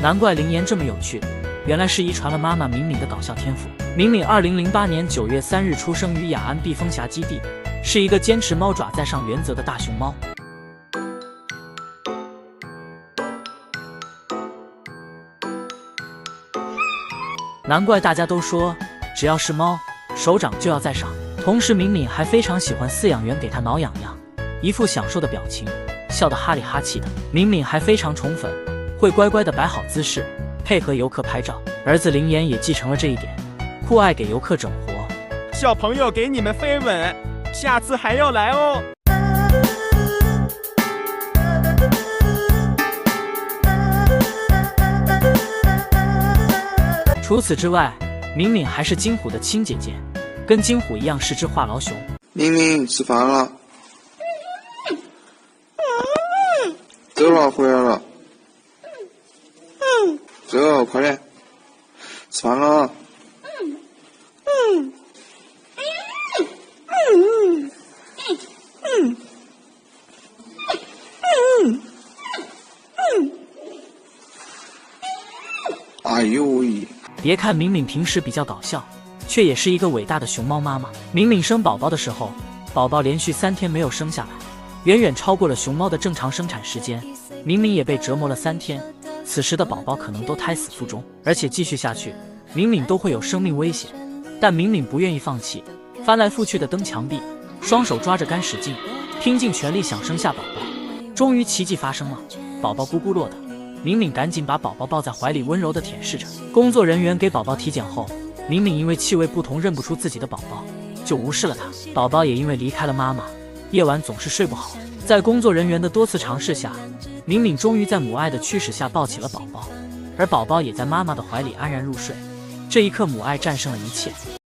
难怪林妍这么有趣，原来是遗传了妈妈敏敏的搞笑天赋。敏敏2008年9月3日出生于雅安避风峡基地，是一个坚持猫爪在上原则的大熊猫。难怪大家都说，只要是猫，手掌就要在上。同时，敏敏还非常喜欢饲养员给她挠痒痒，一副享受的表情，笑得哈里哈气的。敏敏还非常宠粉，会乖乖的摆好姿势，配合游客拍照。儿子林妍也继承了这一点，酷爱给游客整活。小朋友给你们飞吻，下次还要来哦。除此之外，敏敏还是金虎的亲姐姐，跟金虎一样是只话痨熊。敏敏吃饭了，走了，回来了。走，快点，吃饭了。哎呦喂！别看敏敏平时比较搞笑，却也是一个伟大的熊猫妈妈。敏敏生宝宝的时候，宝宝连续3天没有生下来，远远超过了熊猫的正常生产时间。敏敏也被折磨了3天，此时的宝宝可能都胎死腹中，而且继续下去，敏敏都会有生命危险。但敏敏不愿意放弃，翻来覆去的蹬墙壁，双手抓着杆使劲，拼尽全力想生下宝宝。终于奇迹发生了，宝宝咕咕落的。敏敏赶紧把宝宝抱在怀里，温柔地舔舐着。工作人员给宝宝体检后，敏敏因为气味不同认不出自己的宝宝，就无视了他。宝宝也因为离开了妈妈，夜晚总是睡不好。在工作人员的多次尝试下，敏敏终于在母爱的驱使下抱起了宝宝，而宝宝也在妈妈的怀里安然入睡。这一刻，母爱战胜了一切。